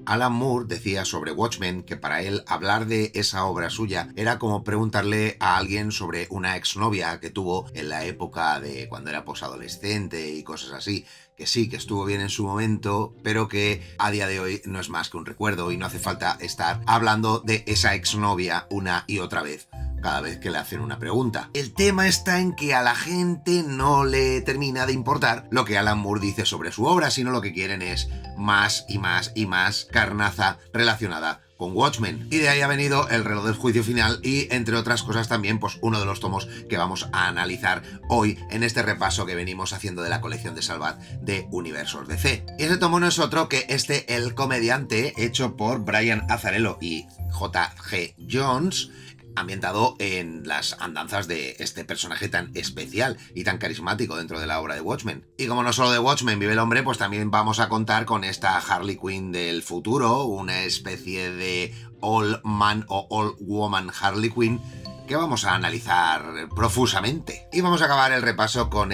Alan Moore decía sobre Watchmen que para él hablar de esa obra suya era como preguntarle a alguien sobre una exnovia que tuvo en la época de cuando era posadolescente y cosas así, que sí, que estuvo bien en su momento, pero que a día de hoy no es más que un recuerdo y no hace falta estar hablando de esa exnovia una y otra vez cada vez que le hacen una pregunta. El tema está en que a la gente no le termina de importar lo que Alan Moore dice sobre su obra, sino lo que quieren es más y más y más carnaza relacionada con Watchmen. Y de ahí ha venido El reloj del juicio final y, entre otras cosas, también pues uno de los tomos que vamos a analizar hoy en este repaso que venimos haciendo de la colección de Salvat de Universos DC. Y ese tomo no es otro que El comediante, hecho por Brian Azzarello y J.G. Jones, ambientado en las andanzas de este personaje tan especial y tan carismático dentro de la obra de Watchmen. Y como no solo de Watchmen vive el hombre, pues también vamos a contar con esta Harley Quinn del futuro, una especie de Old Man o Old Woman Harley Quinn que vamos a analizar profusamente. Y vamos a acabar el repaso con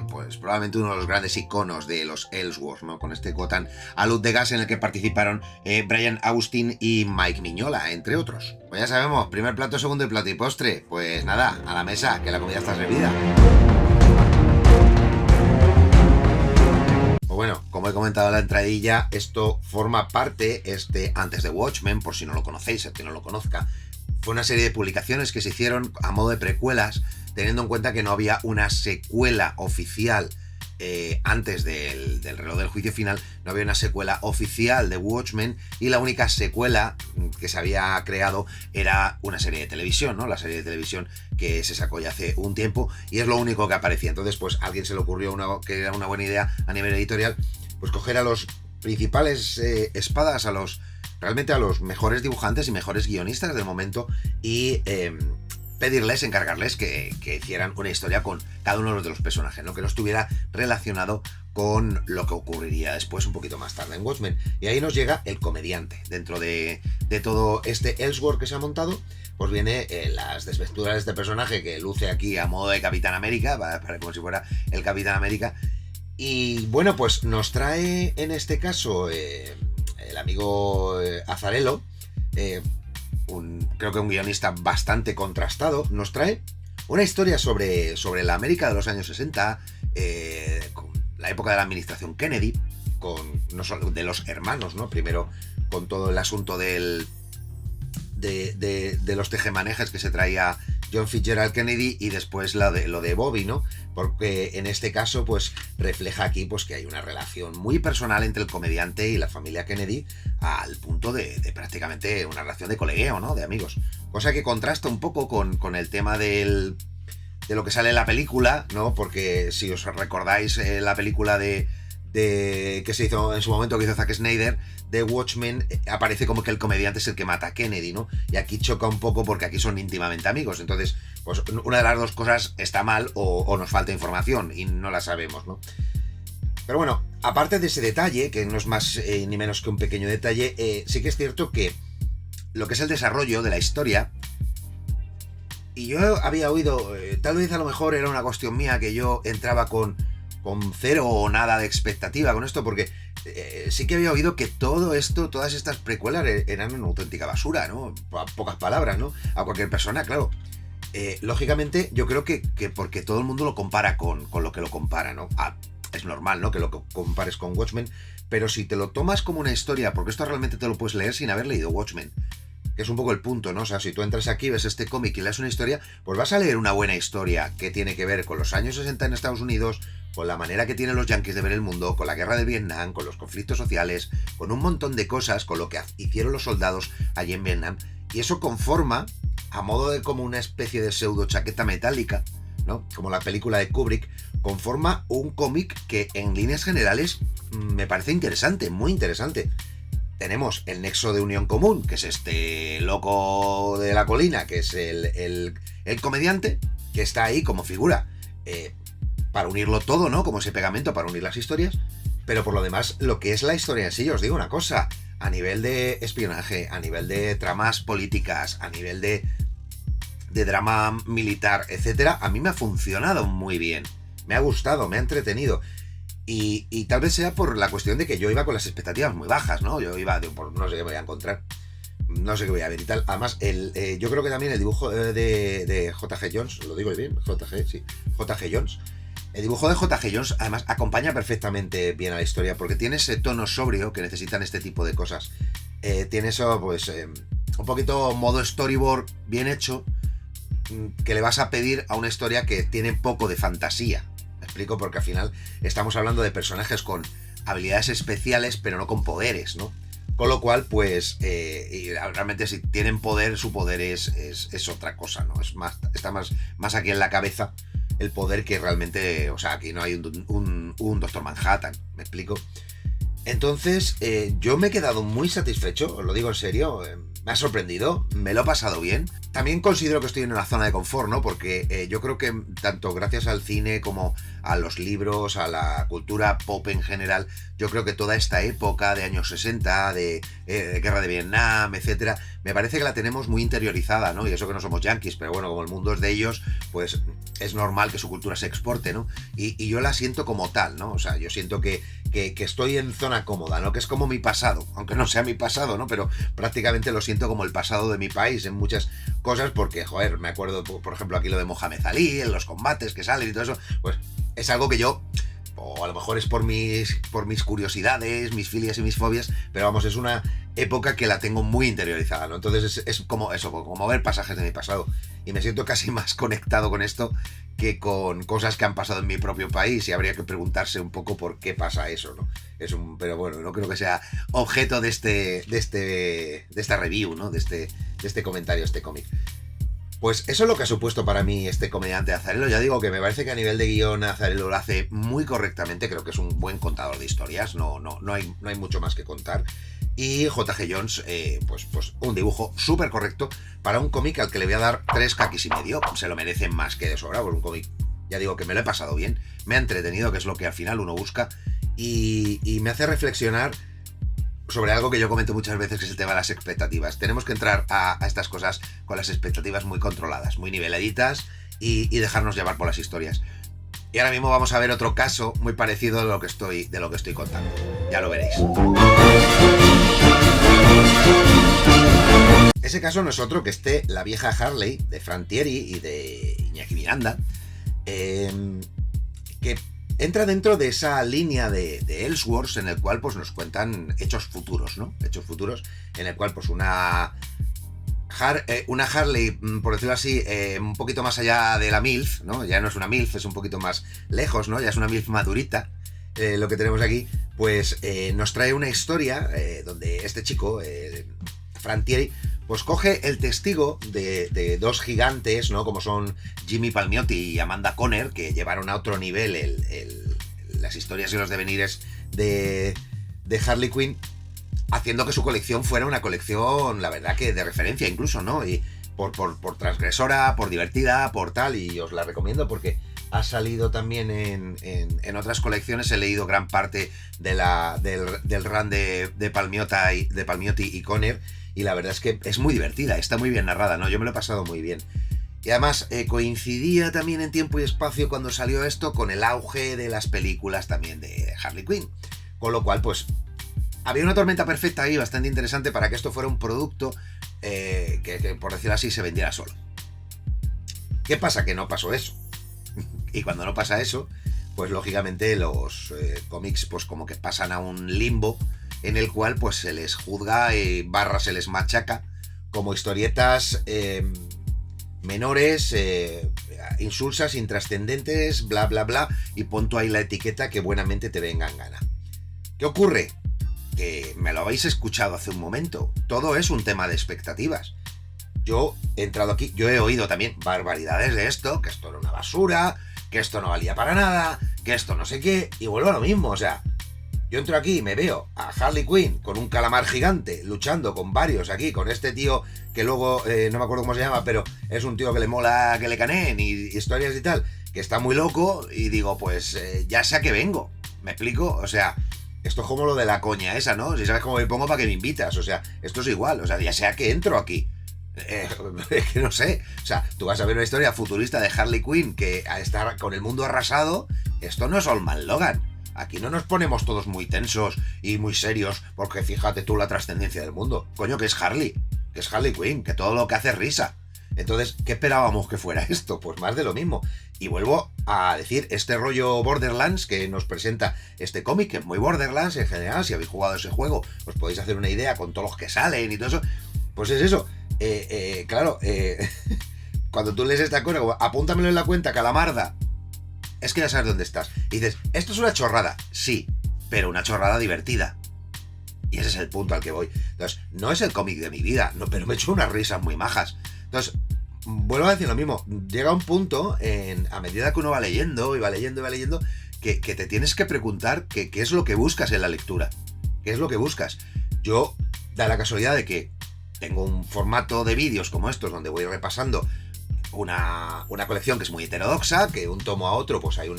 pues probablemente uno de los grandes iconos de los Elseworlds, ¿no? Con este Gotham a luz de gas en el que participaron Brian Austin y Mike Mignola, entre otros. Pues ya sabemos, primer plato, segundo y plato y postre. Pues nada, a la mesa, que la comida está servida. Pues bueno, como he comentado en la entradilla, esto forma parte, antes de Watchmen, por si no lo conocéis, el que no lo conozca, fue una serie de publicaciones que se hicieron a modo de precuelas, teniendo en cuenta que no había una secuela oficial antes del reloj del juicio final, no había una secuela oficial de Watchmen y la única secuela que se había creado era una serie de televisión, ¿no? La serie de televisión que se sacó ya hace un tiempo y es lo único que aparecía. Entonces, pues a alguien se le ocurrió que era una buena idea a nivel editorial, pues coger a los principales espadas, realmente a los mejores dibujantes y mejores guionistas del momento y encargarles que hicieran una historia con cada uno de los personajes, ¿no? Que no estuviera relacionado con lo que ocurriría después un poquito más tarde en Watchmen. Y ahí nos llega el comediante. Dentro de todo este Elseworld que se ha montado, pues viene las desventuras de este personaje que luce aquí a modo de Capitán América, para como si fuera el Capitán América. Y bueno, pues nos trae en este caso el amigo Azzarello, creo que un guionista bastante contrastado, nos trae una historia sobre la América de los años 60, con la época de la administración Kennedy, no solo de los hermanos, ¿no? Primero con todo el asunto de los tejemanejes que se traía John Fitzgerald Kennedy y después lo de Bobby, ¿no? Porque en este caso pues refleja aquí pues que hay una relación muy personal entre el comediante y la familia Kennedy al punto de prácticamente una relación de colegueo, ¿no? De amigos. Cosa que contrasta un poco con el tema de lo que sale en la película, ¿no? Porque si os recordáis la película que se hizo en su momento, que hizo Zack Snyder, de Watchmen, aparece como que el comediante es el que mata a Kennedy, ¿no? Y aquí choca un poco porque aquí son íntimamente amigos. Entonces, pues una de las dos cosas está mal o nos falta información y no la sabemos, ¿no? Pero bueno, aparte de ese detalle, que no es más ni menos que un pequeño detalle, sí que es cierto que lo que es el desarrollo de la historia, y yo había oído, tal vez a lo mejor era una cuestión mía que yo entraba con cero o nada de expectativa con esto, porque sí que había oído que todo esto, todas estas precuelas eran una auténtica basura, ¿no? A pocas palabras, ¿no? A cualquier persona, claro. Lógicamente, yo creo que porque todo el mundo lo compara con lo que lo compara, ¿no? Es normal, ¿no? Que lo compares con Watchmen, pero si te lo tomas como una historia, porque esto realmente te lo puedes leer sin haber leído Watchmen, que es un poco el punto, ¿no? O sea, si tú entras aquí, ves este cómic y lees una historia, pues vas a leer una buena historia que tiene que ver con los años 60 en Estados Unidos, con la manera que tienen los yanquis de ver el mundo, con la guerra de Vietnam, con los conflictos sociales, con un montón de cosas, con lo que hicieron los soldados allí en Vietnam, y eso conforma, a modo de como una especie de pseudo chaqueta metálica, ¿no? Como la película de Kubrick, conforma un cómic que en líneas generales me parece interesante, muy interesante. Tenemos el nexo de unión común, que es este loco de la colina, que es el comediante, que está ahí como figura para unirlo todo, ¿no? Como ese pegamento para unir las historias. Pero por lo demás, lo que es la historia en sí, os digo una cosa, a nivel de espionaje, a nivel de tramas políticas, a nivel de drama militar, etcétera, a mí me ha funcionado muy bien. Me ha gustado, me ha entretenido. Y tal vez sea por la cuestión de que yo iba con las expectativas muy bajas, ¿no? Yo iba por no sé qué me voy a encontrar, no sé qué voy a ver y tal. Además, yo creo que también el dibujo de J.G. Jones, lo digo bien, J.G., sí, J.G. Jones. El dibujo de J.G. Jones, además, acompaña perfectamente bien a la historia, porque tiene ese tono sobrio que necesitan este tipo de cosas. Tiene eso, pues, un poquito modo storyboard bien hecho, que le vas a pedir a una historia que tiene poco de fantasía. Me explico, porque al final estamos hablando de personajes con habilidades especiales, pero no con poderes, ¿no? Con lo cual, pues, y realmente si tienen poder, su poder es otra cosa, ¿no? Es más, está más aquí en la cabeza el poder que realmente, o sea, aquí no hay un Doctor Manhattan, ¿me explico? Entonces, yo me he quedado muy satisfecho, os lo digo en serio, me ha sorprendido, me lo he pasado bien. También considero que estoy en una zona de confort, ¿no? Porque yo creo que tanto gracias al cine como a los libros, a la cultura pop en general, yo creo que toda esta época de años 60, de guerra de Vietnam, etcétera, me parece que la tenemos muy interiorizada, ¿no? Y eso que no somos yanquis, pero bueno, como el mundo es de ellos, pues es normal que su cultura se exporte, ¿no? Y yo la siento como tal, ¿no? O sea, yo siento que estoy en zona cómoda, ¿no? Que es como mi pasado, aunque no sea mi pasado, ¿no? Pero prácticamente lo siento como el pasado de mi país en muchas cosas, porque, joder, me acuerdo, por ejemplo, aquí lo de Mohamed Ali, en los combates que salen y todo eso, pues es algo que yo, o a lo mejor es por mis curiosidades, mis filias y mis fobias, pero vamos, es una época que la tengo muy interiorizada, ¿no? Entonces es como eso, como ver pasajes de mi pasado. Y me siento casi más conectado con esto que con cosas que han pasado en mi propio país, y habría que preguntarse un poco por qué pasa eso, ¿no? Pero bueno, no creo que sea objeto de esta review, ¿no? De este comentario, este cómic. Pues eso es lo que ha supuesto para mí este comediante Azzarello. Ya digo que me parece que a nivel de guión Azzarello lo hace muy correctamente. Creo que es un buen contador de historias. No hay mucho más que contar. Y J.G. Jones, pues un dibujo súper correcto para un cómic al que le voy a dar 3 caquis y medio. Se lo merecen más que de sobra, por un cómic, ya digo que me lo he pasado bien, me ha entretenido, que es lo que al final uno busca, y me hace reflexionar sobre algo que yo comento muchas veces, que es el tema de las expectativas. Tenemos que entrar a estas cosas con las expectativas muy controladas, muy niveladitas, y dejarnos llevar por las historias. Y ahora mismo vamos a ver otro caso muy parecido de lo que estoy contando. Ya lo veréis. Ese caso no es otro que La vieja Harley, de Frank Thierry y de Iñaki Miranda, que entra dentro de esa línea de Elseworlds, en el cual pues nos cuentan hechos futuros, ¿no? Hechos futuros en el cual pues una Harley, por decirlo así, un poquito más allá de la MILF, ¿no? Ya no es una MILF, es un poquito más lejos, ¿no? Ya es una MILF madurita, lo que tenemos aquí, pues nos trae una historia donde este chico, Frank Thierry, pues coge el testigo de dos gigantes, ¿no? Como son Jimmy Palmiotti y Amanda Conner, que llevaron a otro nivel las historias y los devenires de Harley Quinn, haciendo que su colección fuera una colección, la verdad, que de referencia incluso, ¿no? Y por transgresora, por divertida, por tal, y os la recomiendo porque ha salido también en otras colecciones. He leído gran parte del run de Palmiotti y Conner, y la verdad es que es muy divertida, está muy bien narrada, ¿no? Yo me lo he pasado muy bien. Y además coincidía también en tiempo y espacio, cuando salió esto, con el auge de las películas también de Harley Quinn. Con lo cual, pues, había una tormenta perfecta ahí, bastante interesante, para que esto fuera un producto que, por decirlo así, se vendiera solo. ¿Qué pasa? Que no pasó eso. Y cuando no pasa eso, pues lógicamente los cómics pues como que pasan a un limbo, en el cual pues se les juzga y se les machaca como historietas menores, insulsas, intrascendentes, bla bla bla, y pon tú ahí la etiqueta que buenamente te venga en gana. ¿Qué ocurre? Que me lo habéis escuchado hace un momento, todo es un tema de expectativas. Yo he entrado aquí, yo he oído también barbaridades de esto, que esto era una basura, que esto no valía para nada, que esto no sé qué, y vuelvo a lo mismo. O sea, yo entro aquí y me veo a Harley Quinn con un calamar gigante luchando con varios aquí, con este tío que luego, no me acuerdo cómo se llama, pero es un tío que le mola que le caneen y historias y tal, que está muy loco, y digo, pues ya sé a qué vengo, ¿me explico? O sea, esto es como lo de la coña esa, ¿no? Si sabes cómo me pongo, ¿para qué me invitas? O sea, esto es igual, o sea, ya sé a qué entro aquí. Que no sé, o sea, tú vas a ver una historia futurista de Harley Quinn que está con el mundo arrasado. Esto no es Old Man Logan. aquí no nos ponemos todos muy tensos y muy serios, porque fíjate tú la trascendencia del mundo. Coño, que es Harley Quinn, que todo lo que hace es risa. Entonces, ¿qué esperábamos que fuera esto? Pues más de lo mismo. Y vuelvo a decir, este rollo Borderlands que nos presenta este cómic, que es muy Borderlands en general, si habéis jugado ese juego, os podéis hacer una idea con todos los que salen y todo eso, pues es eso. Claro, cuando tú lees esta cosa, como, apúntamelo en la cuenta, Calamarda, es que ya sabes dónde estás. Y dices, esto es una chorrada, sí, pero una chorrada divertida. Y ese es el punto al que voy. Entonces, no es el cómic de mi vida, no, pero me he hecho unas risas muy majas. Entonces, vuelvo a decir lo mismo. Llega un punto, a medida que uno va leyendo, que te tienes que preguntar qué es lo que buscas en la lectura. ¿Qué es lo que buscas? Yo, da la casualidad de que tengo un formato de vídeos como estos, donde voy repasando una colección que es muy heterodoxa, que de un tomo a otro, pues hay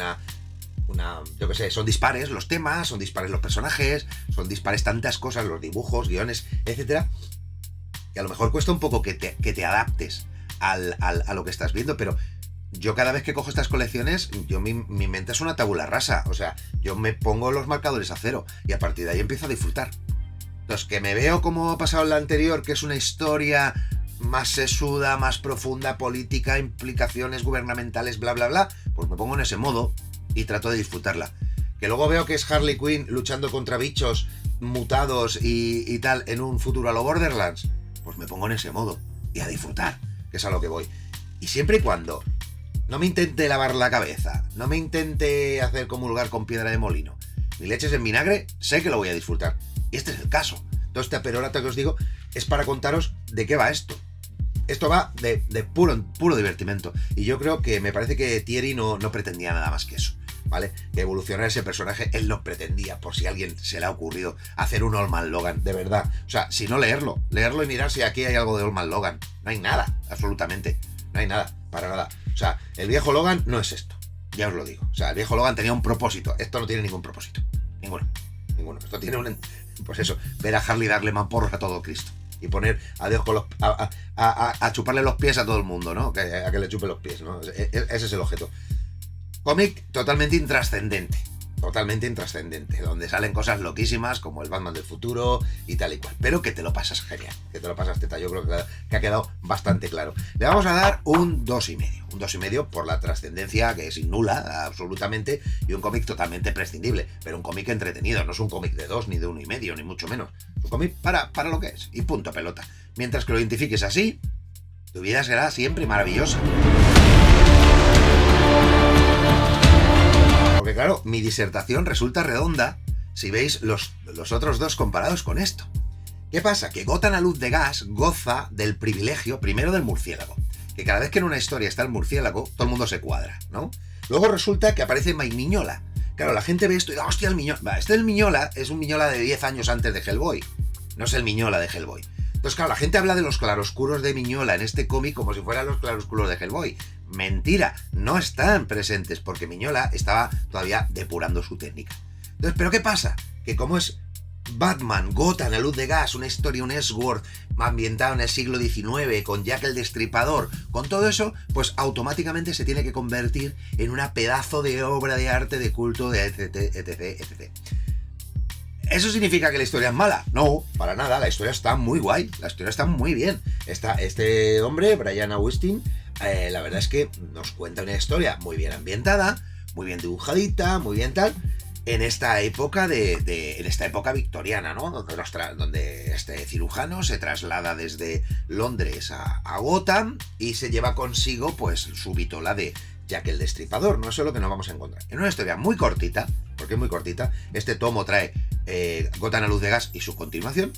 yo qué sé, son dispares los temas, son dispares los personajes, son dispares tantas cosas, los dibujos, guiones, etcétera, que a lo mejor cuesta un poco que te adaptes a lo que estás viendo, pero yo cada vez que cojo estas colecciones, mi mente es una tabula rasa, o sea, yo me pongo los marcadores a cero y a partir de ahí empiezo a disfrutar. Entonces, que me veo como ha pasado en la anterior, que es una historia más sesuda, más profunda, política, implicaciones gubernamentales, bla, bla, bla, pues me pongo en ese modo y trato de disfrutarla. Que luego veo que es Harley Quinn luchando contra bichos mutados y tal en un futuro a lo Borderlands, pues me pongo en ese modo y a disfrutar, que es a lo que voy. Y siempre y cuando no me intente lavar la cabeza, no me intente hacer comulgar con piedra de molino, mi leche es en vinagre, sé que lo voy a disfrutar. Y este es el caso. Todo este perorata que os digo es para contaros de qué va esto. Esto va de puro divertimento. Y yo creo que me parece que Thierry no pretendía nada más que eso, ¿vale? Que evolucionar ese personaje, él no pretendía, por si a alguien se le ha ocurrido, hacer un Old Man Logan, de verdad. O sea, si no leerlo y mirar si aquí hay algo de Old Man Logan. No hay nada, absolutamente. No hay nada, para nada. O sea, el viejo Logan no es esto. Ya os lo digo. O sea, el viejo Logan tenía un propósito. Esto no tiene ningún propósito. Ninguno. Esto tiene pues eso, ver a Harley darle mamporros a todo Cristo. Y poner a Dios con a chuparle los pies a todo el mundo, ¿no? A que le chupe los pies, ¿no? Ese es el objeto. Cómic totalmente intrascendente, donde salen cosas loquísimas como el Batman del futuro y tal y cual, pero que te lo pasas genial, que te lo pasas teta. Yo creo que ha quedado bastante claro. Le vamos a dar un 2,5 por la trascendencia, que es nula absolutamente, y un cómic totalmente prescindible, pero un cómic entretenido, no es un cómic de 2 ni de 1,5 ni mucho menos, es un cómic para lo que es, y punto pelota. Mientras que lo identifiques así, tu vida será siempre maravillosa. Porque claro, mi disertación resulta redonda si veis los otros dos comparados con esto. ¿Qué pasa? Que Gotham a luz de gas goza del privilegio, primero del murciélago, que cada vez que en una historia está el murciélago, todo el mundo se cuadra, ¿no? Luego resulta que aparece Mike Mignola. Claro, la gente ve esto y dice, hostia, el Mignola. El Mignola es un Mignola de 10 años antes de Hellboy, no es el Mignola de Hellboy. Entonces, claro, la gente habla de los claroscuros de Mignola en este cómic como si fueran los claroscuros de Hellboy. Mentira, no están presentes porque Mignola estaba todavía depurando su técnica. Entonces, ¿pero qué pasa? Que como es Batman, Gotham, a luz de gas, una historia, un Ellsworth ambientado en el siglo XIX, con Jack el Destripador, con todo eso, pues automáticamente se tiene que convertir en una pedazo de obra de arte, de culto, de etc. ¿Eso significa que la historia es mala? No, para nada, la historia está muy guay, la historia está muy bien. Este hombre, Brian Austin, la verdad es que nos cuenta una historia muy bien ambientada, muy bien dibujadita, muy bien tal, en esta época en esta época victoriana, ¿no? Donde este cirujano se traslada desde Londres a Gotham y se lleva consigo pues su vitola de Jack el Destripador. No sé lo que nos vamos a encontrar. En una historia muy cortita, porque es muy cortita, este tomo trae Gotham a luz de gas y su continuación.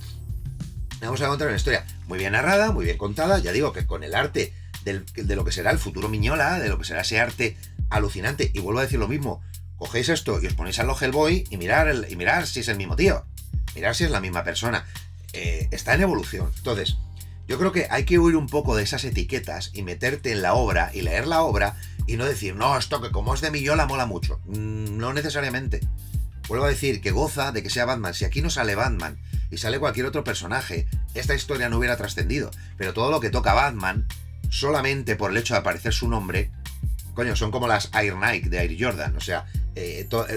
Vamos a encontrar una historia muy bien narrada, muy bien contada, ya digo que con el arte de lo que será el futuro Mignola, de lo que será ese arte alucinante. Y vuelvo a decir lo mismo, cogéis esto y os ponéis a lo Hellboy y mirar si es el mismo tío, mirar si es la misma persona. Está en evolución. Entonces, yo creo que hay que huir un poco de esas etiquetas y meterte en la obra y leer la obra y no decir, no, esto que como es de Mignola mola mucho. No necesariamente. Vuelvo a decir que goza de que sea Batman. Si aquí no sale Batman y sale cualquier otro personaje, esta historia no hubiera trascendido. Pero todo lo que toca Batman, solamente por el hecho de aparecer su nombre, coño, son como las Air Nike de Air Jordan. O sea,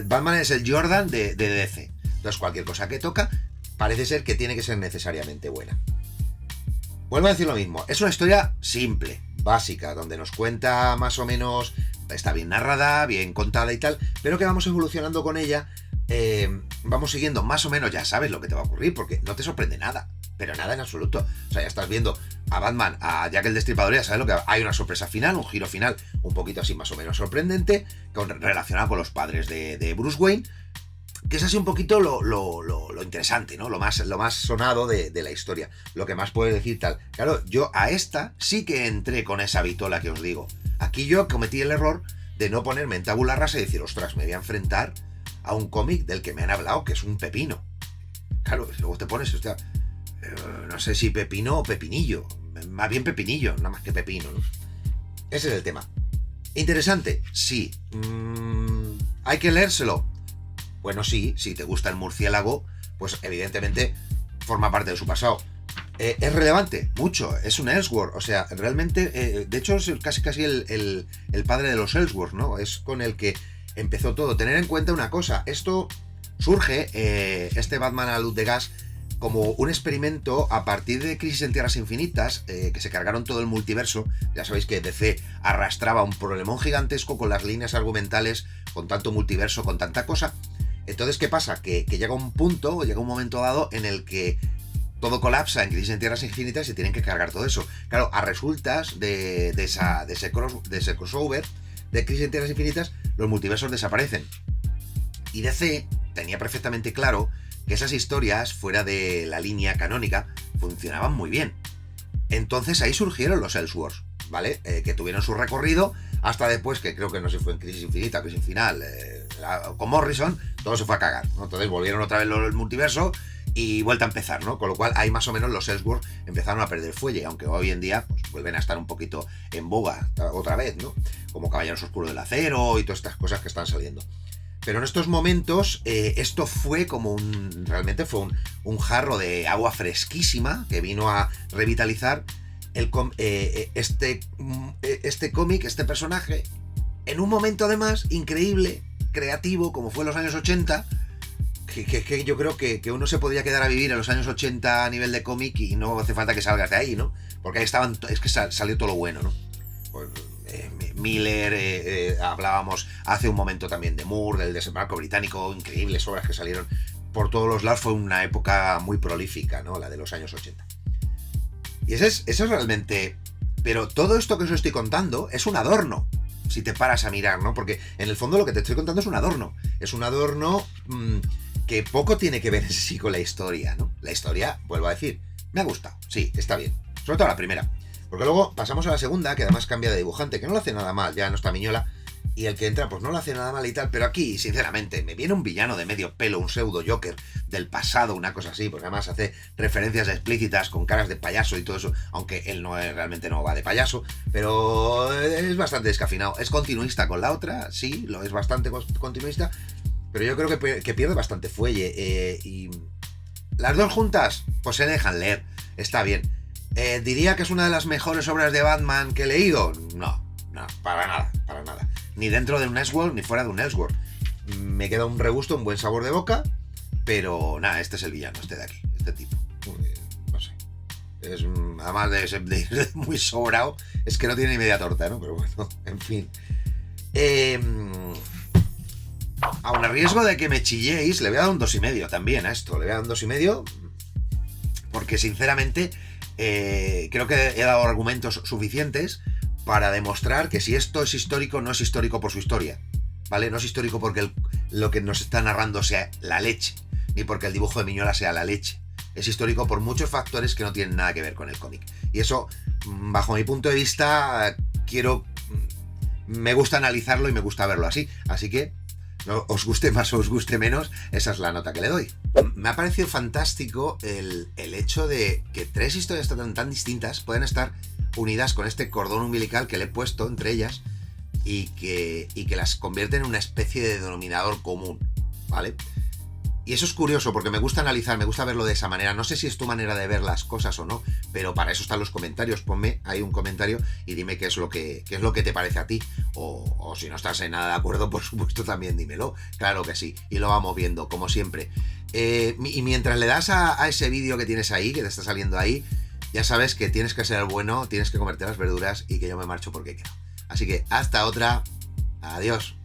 Batman es el Jordan de DC. Entonces cualquier cosa que toca parece ser que tiene que ser necesariamente buena. Vuelvo a decir lo mismo, es una historia simple, básica, donde nos cuenta más o menos, está bien narrada, bien contada y tal, pero que vamos evolucionando con ella, vamos siguiendo más o menos, ya sabes lo que te va a ocurrir, porque no te sorprende nada, pero nada en absoluto. O sea, ya estás viendo a Batman, a Jack el Destripador, ya sabes lo que hay una sorpresa final, un giro final, un poquito así más o menos sorprendente, relacionado con los padres de Bruce Wayne, que es así un poquito lo interesante, ¿no? Lo más sonado de la historia. Lo que más puedes decir tal. Claro, yo a esta sí que entré con esa vitola que os digo. Aquí yo cometí el error de no ponerme en tabula rasa y decir, ostras, me voy a enfrentar a un cómic del que me han hablado, que es un pepino. Claro, luego te pones, hostia, no sé si pepino o pepinillo. Más bien pepinillo, nada más que pepino, ¿no? Ese es el tema. Interesante, sí. Hay que leérselo. Bueno, sí, si te gusta el murciélago, pues evidentemente forma parte de su pasado. Es relevante, mucho, es un Elseworld, o sea, realmente, de hecho es casi el padre de los Elseworlds, ¿no? Es con el que empezó todo. Tener en cuenta una cosa, esto surge, este Batman a luz de gas, como un experimento a partir de Crisis en Tierras Infinitas, que se cargaron todo el multiverso. Ya sabéis que DC arrastraba un problemón gigantesco con las líneas argumentales, con tanto multiverso, con tanta cosa. Entonces, ¿qué pasa? Que llega un punto, llega un momento dado en el que todo colapsa en Crisis en Tierras Infinitas y tienen que cargar todo eso. Claro, a resultas de ese crossover de Crisis en Tierras Infinitas, los multiversos desaparecen. Y DC tenía perfectamente claro que esas historias, fuera de la línea canónica, funcionaban muy bien. Entonces ahí surgieron los Elseworlds, ¿vale? Que tuvieron su recorrido hasta después, que creo que no sé si fue en Crisis Infinita, Crisis Final, con Morrison, todo se fue a cagar, ¿no? Entonces volvieron otra vez el multiverso y vuelta a empezar, ¿no? Con lo cual ahí más o menos los Elseworlds empezaron a perder fuelle, aunque hoy en día pues, vuelven a estar un poquito en boga otra vez, ¿no? Como Caballeros Oscuros del Acero y todas estas cosas que están saliendo. Pero en estos momentos esto fue como realmente fue un jarro de agua fresquísima que vino a revitalizar este cómic, este personaje, en un momento además increíble, creativo, como fue en los años 80, que yo creo que uno se podría quedar a vivir en los años 80 a nivel de cómic y no hace falta que salgas de ahí, ¿no? Porque ahí estaban, es que salió todo lo bueno, ¿no? Pues, Miller, hablábamos hace un momento también de Moore, del desembarco británico, increíbles obras que salieron por todos los lados. Fue una época muy prolífica, ¿no? La de los años 80. Y eso es realmente... Pero todo esto que os estoy contando es un adorno, si te paras a mirar, ¿no? Porque en el fondo lo que te estoy contando es un adorno. Es un adorno que poco tiene que ver en sí con la historia, ¿no? La historia, vuelvo a decir, me ha gustado, sí, está bien. Sobre todo la primera. Porque luego pasamos a la segunda, que además cambia de dibujante, que no lo hace nada mal, ya no está Miñola, y el que entra pues no lo hace nada mal y tal, pero aquí, sinceramente, me viene un villano de medio pelo, un pseudo Joker del pasado, una cosa así, porque además hace referencias explícitas con caras de payaso y todo eso, aunque él realmente no va de payaso, pero es bastante descafinado. Es continuista con la otra, sí, lo es bastante continuista, pero yo creo que pierde bastante fuelle, y las dos juntas, pues se dejan leer, está bien. ¿Diría que es una de las mejores obras de Batman que he leído? No, para nada. Ni dentro de un Elseworld ni fuera de un Elseworld. Me queda un regusto, un buen sabor de boca, pero nada, este es el villano, este de aquí, este tipo. No sé. Es, además de ser muy sobrado, es que no tiene ni media torta, ¿no? Pero bueno, en fin. Aun a riesgo de que me chilléis, le voy a dar un 2,5 también a esto. Le voy a dar un 2,5 porque sinceramente... creo que he dado argumentos suficientes para demostrar que si esto es histórico, no es histórico por su historia, ¿vale? No es histórico porque lo que nos está narrando sea la leche, ni porque el dibujo de Miñola sea la leche. Es histórico por muchos factores que no tienen nada que ver con el cómic. Y eso, bajo mi punto de vista, me gusta analizarlo y me gusta verlo así. Así que, no os guste más o os guste menos, esa es la nota que le doy. Me ha parecido fantástico el hecho de que tres historias tan distintas pueden estar unidas con este cordón umbilical que le he puesto entre ellas y que las convierte en una especie de denominador común, ¿vale? Y eso es curioso porque me gusta analizar, me gusta verlo de esa manera. No sé si es tu manera de ver las cosas o no, pero para eso están los comentarios. Ponme ahí un comentario y dime qué es lo que te parece a ti. o si no estás en nada de acuerdo, por supuesto también dímelo, claro que sí, y lo vamos viendo, como siempre. Y mientras le das a ese vídeo que tienes ahí, que te está saliendo ahí, ya sabes que tienes que ser el bueno, tienes que comerte las verduras y que yo me marcho porque quiero. Así que hasta otra, adiós.